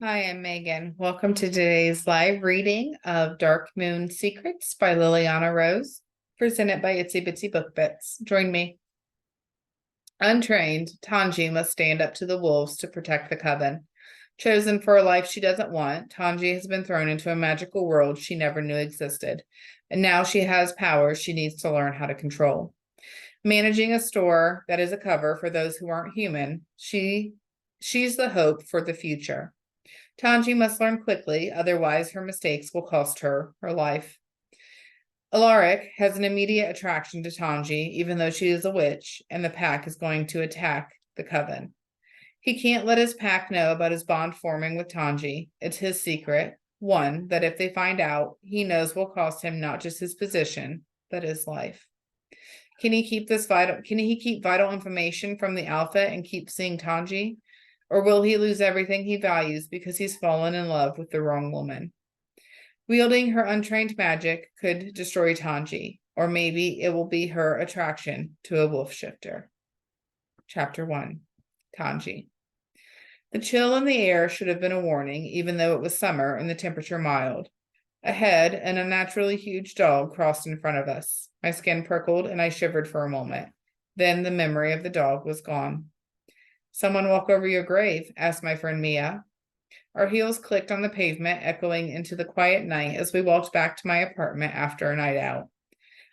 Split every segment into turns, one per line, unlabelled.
Hi, I'm Megan. Welcome to today's live reading of Dark Moon Secrets by Lilliana Rose, presented by Itsy Bitsy Book Bits. Join me. Untrained, Tanjie must stand up to the wolves to protect the coven. Chosen for a life she doesn't want, Tanjie has been thrown into a magical world she never knew existed, and now she has powers she needs to learn how to control. Managing a store that is a cover for those who aren't human, she's the hope for the future. Tanjie must learn quickly, otherwise her mistakes will cost her her life. Alaric has an immediate attraction to Tanjie, even though she is a witch, and the pack is going to attack the coven. He can't let his pack know about his bond forming with Tanjie. It's his secret, one that if they find out, he knows will cost him not just his position, but his life. Can he keep vital information from the Alpha and keep seeing Tanjie? Or will he lose everything he values because he's fallen in love with the wrong woman? Wielding her untrained magic could destroy Tanjie, or maybe it will be her attraction to a wolf shifter. Chapter 1. Tanjie. The chill in the air should have been a warning, even though it was summer and the temperature mild. Ahead, an unnaturally huge dog crossed in front of us. My skin prickled and I shivered for a moment. Then the memory of the dog was gone. Someone walk over your grave? Asked my friend Mia. Our heels clicked on the pavement, echoing into the quiet night as we walked back to my apartment after a night out.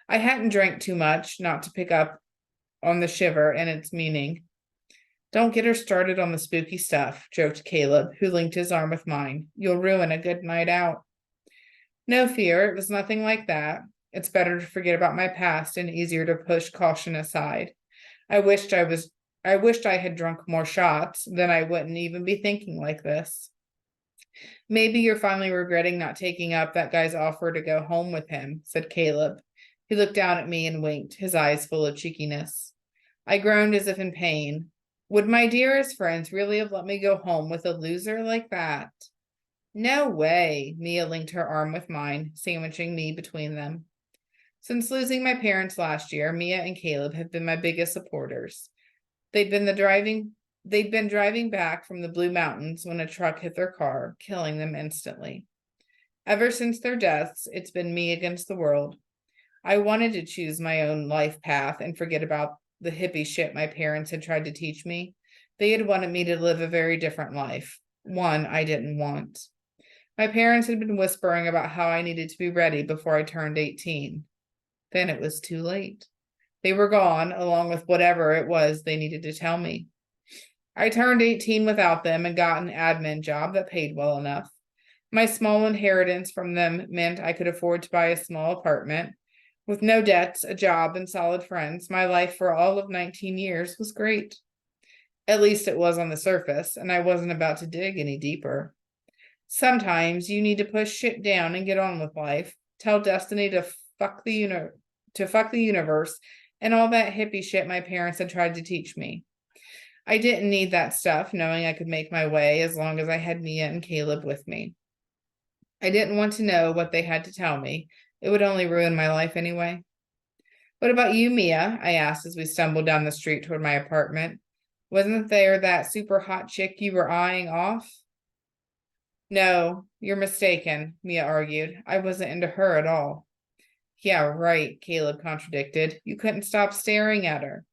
I hadn't drank too much, not to pick up on the shiver and its meaning. Don't get her started on the spooky stuff, joked Caleb, who linked his arm with mine. You'll ruin a good night out. No fear, it was nothing like that. It's better to forget about my past and easier to push caution aside. I wished I had drunk more shots, then I wouldn't even be thinking like this. Maybe you're finally regretting not taking up that guy's offer to go home with him, said Caleb. He looked down at me and winked, his eyes full of cheekiness. I groaned as if in pain. Would my dearest friends really have let me go home with a loser like that? No way, Mia linked her arm with mine, sandwiching me between them. Since losing my parents last year, Mia and Caleb have been my biggest supporters. They'd been driving back from the Blue Mountains when a truck hit their car, killing them instantly. Ever since their deaths, it's been me against the world. I wanted to choose my own life path and forget about the hippie shit my parents had tried to teach me. They had wanted me to live a very different life, one I didn't want. My parents had been whispering about how I needed to be ready before I turned 18. Then it was too late. They were gone, along with whatever it was they needed to tell me. I turned 18 without them and got an admin job that paid well enough. My small inheritance from them meant I could afford to buy a small apartment. With no debts, a job, and solid friends, my life for all of 19 years was great. At least it was on the surface, and I wasn't about to dig any deeper. Sometimes you need to push shit down and get on with life. Tell destiny to fuck the universe and all that hippie shit my parents had tried to teach me. I didn't need that stuff, knowing I could make my way as long as I had Mia and Caleb with me. I didn't want to know what they had to tell me. It would only ruin my life anyway. What about you, Mia? I asked as we stumbled down the street toward my apartment. Wasn't there that super hot chick you were eyeing off? No, you're mistaken, Mia argued. I wasn't into her at all. Yeah, right, Caleb contradicted. You couldn't stop staring at her.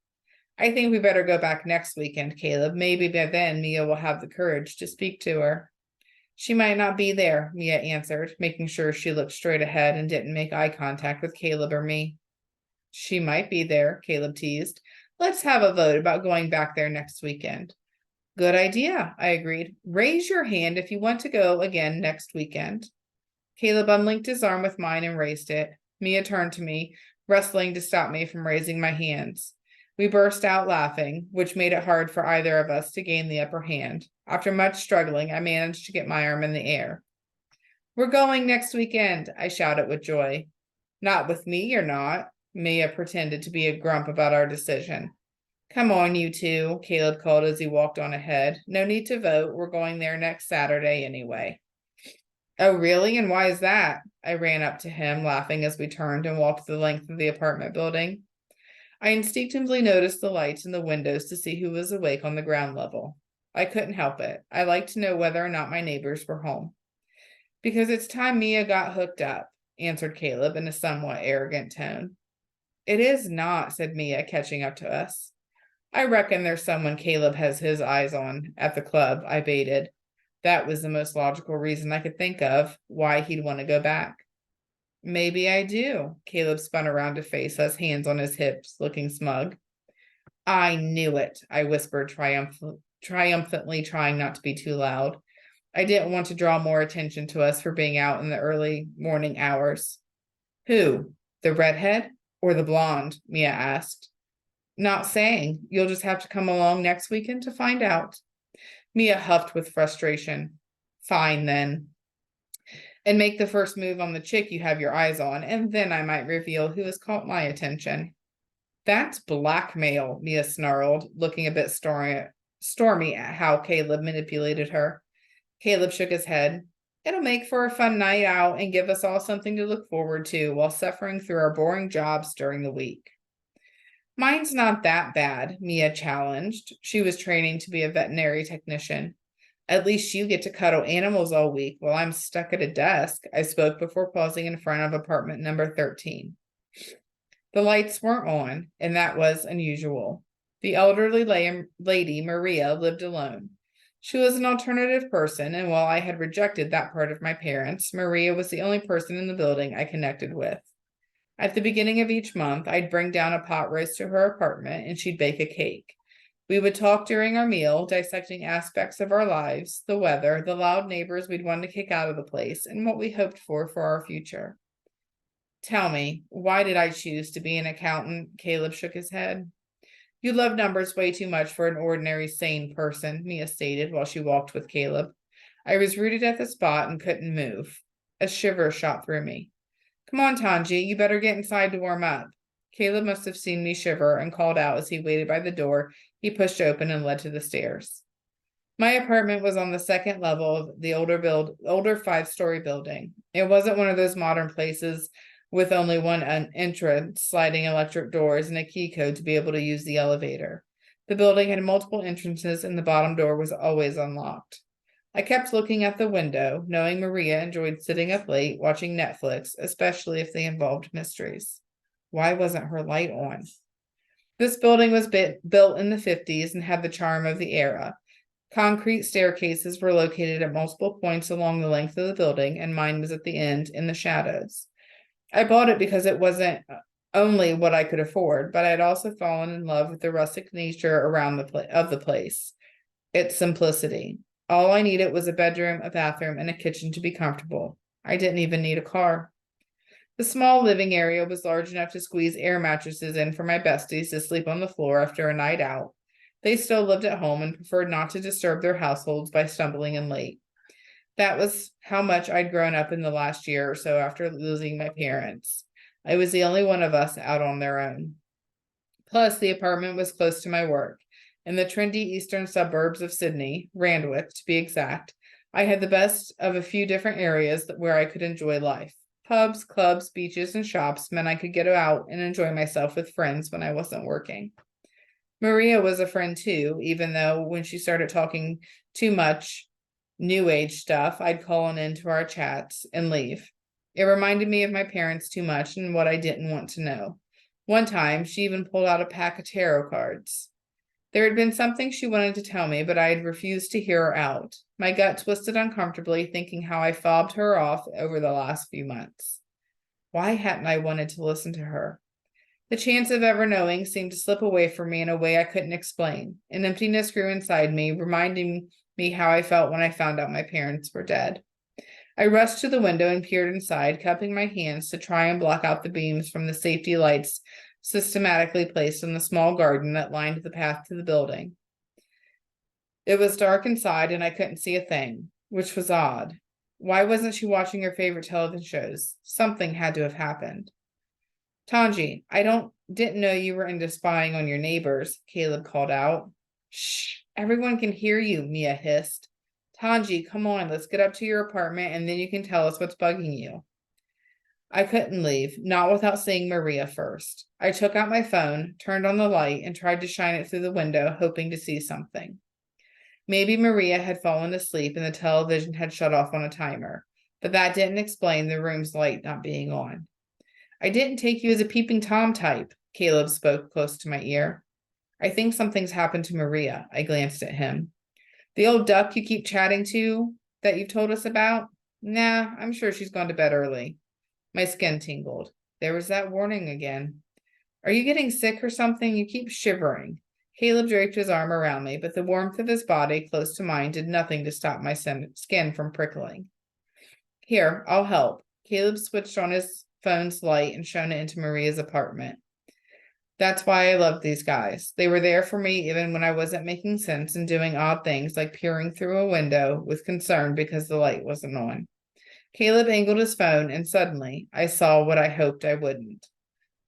I think we better go back next weekend, Caleb. Maybe by then Mia will have the courage to speak to her. She might not be there, Mia answered, making sure she looked straight ahead and didn't make eye contact with Caleb or me. She might be there, Caleb teased. Let's have a vote about going back there next weekend. Good idea, I agreed. Raise your hand if you want to go again next weekend. Caleb unlinked his arm with mine and raised it. Mia turned to me, wrestling to stop me from raising my hands. We burst out laughing, which made it hard for either of us to gain the upper hand. After much struggling, I managed to get my arm in the air. We're going next weekend, I shouted with joy. Not with me, you're not. Mia pretended to be a grump about our decision. Come on, you two, Caleb called as he walked on ahead. No need to vote. We're going there next Saturday anyway. Oh, really? And why is that? I ran up to him, laughing as we turned and walked the length of the apartment building. I instinctively noticed the lights in the windows to see who was awake on the ground level. I couldn't help it. I liked to know whether or not my neighbors were home. Because it's time Mia got hooked up, answered Caleb in a somewhat arrogant tone. It is not, said Mia, catching up to us. I reckon there's someone Caleb has his eyes on at the club, I baited. That was the most logical reason I could think of why he'd want to go back. Maybe I do. Caleb spun around to face us, hands on his hips, looking smug. I knew it, I whispered triumphantly, trying not to be too loud. I didn't want to draw more attention to us for being out in the early morning hours. Who? The redhead or the blonde? Mia asked. Not saying. You'll just have to come along next weekend to find out. Mia huffed with frustration. Fine, then. And make the first move on the chick you have your eyes on, and then I might reveal who has caught my attention. That's blackmail, Mia snarled, looking a bit stormy at how Caleb manipulated her. Caleb shook his head. It'll make for a fun night out and give us all something to look forward to while suffering through our boring jobs during the week. Mine's not that bad, Mia challenged. She was training to be a veterinary technician. At least you get to cuddle animals all week while I'm stuck at a desk, I spoke before pausing in front of apartment number 13. The lights weren't on, and that was unusual. The elderly lady, Maria, lived alone. She was an alternative person, and while I had rejected that part of my parents, Maria was the only person in the building I connected with. At the beginning of each month, I'd bring down a pot roast to her apartment, and she'd bake a cake. We would talk during our meal, dissecting aspects of our lives, the weather, the loud neighbors we'd want to kick out of the place, and what we hoped for our future. Tell me, why did I choose to be an accountant? Caleb shook his head. You love numbers way too much for an ordinary sane person, Mia stated while she walked with Caleb. I was rooted at the spot and couldn't move. A shiver shot through me. Come on, Tanjie, you better get inside to warm up. Caleb must have seen me shiver and called out as he waited by the door he pushed open and led to the stairs. My apartment was on the second level of the older 5-story building. It wasn't one of those modern places with only one entrance, sliding electric doors, and a key code to be able to use the elevator. The building had multiple entrances, and the bottom door was always unlocked. I kept looking at the window, knowing Maria enjoyed sitting up late, watching Netflix, especially if they involved mysteries. Why wasn't her light on? This building was built in the 50s and had the charm of the era. Concrete staircases were located at multiple points along the length of the building, and mine was at the end in the shadows. I bought it because it wasn't only what I could afford, but I had also fallen in love with the rustic nature around the place. Its simplicity. All I needed was a bedroom, a bathroom, and a kitchen to be comfortable. I didn't even need a car. The small living area was large enough to squeeze air mattresses in for my besties to sleep on the floor after a night out. They still lived at home and preferred not to disturb their households by stumbling in late. That was how much I'd grown up in the last year or so after losing my parents. I was the only one of us out on their own. Plus, the apartment was close to my work. In the trendy eastern suburbs of Sydney, Randwick to be exact, I had the best of a few different areas where I could enjoy life. Pubs, clubs, beaches, and shops meant I could get out and enjoy myself with friends when I wasn't working. Maria was a friend too, even though when she started talking too much new age stuff, I'd call on into our chats and leave. It reminded me of my parents too much and what I didn't want to know. One time, she even pulled out a pack of tarot cards. There had been something she wanted to tell me, but I had refused to hear her out. My gut twisted uncomfortably, thinking how I fobbed her off over the last few months. Why hadn't I wanted to listen to her? The chance of ever knowing seemed to slip away from me in a way I couldn't explain. An emptiness grew inside me, reminding me how I felt when I found out my parents were dead. I rushed to the window and peered inside, cupping my hands to try and block out the beams from the safety lights systematically placed in the small garden that lined the path to the building. It was dark inside and I couldn't see a thing, which was odd. Why wasn't she watching her favorite television shows? Something had to have happened. Tanjie, I didn't know you were into spying on your neighbors, Caleb called out. Shh, everyone can hear you, Mia hissed. Tanjie, come on, let's get up to your apartment and then you can tell us what's bugging you. I couldn't leave, not without seeing Maria first. I took out my phone, turned on the light, and tried to shine it through the window, hoping to see something. Maybe Maria had fallen asleep and the television had shut off on a timer, but that didn't explain the room's light not being on. I didn't take you as a peeping Tom type, Caleb spoke close to my ear. I think something's happened to Maria. I glanced at him. The old duck you keep chatting to that you've told us about? Nah, I'm sure she's gone to bed early. My skin tingled. There was that warning again. Are you getting sick or something? You keep shivering. Caleb draped his arm around me, but the warmth of his body close to mine did nothing to stop my skin from prickling. Here, I'll help. Caleb switched on his phone's light and shone it into Maria's apartment. That's why I loved these guys. They were there for me even when I wasn't making sense and doing odd things like peering through a window with concern because the light wasn't on. Caleb angled his phone, and suddenly I saw what I hoped I wouldn't.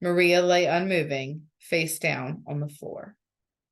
Maria lay unmoving, face down on the floor.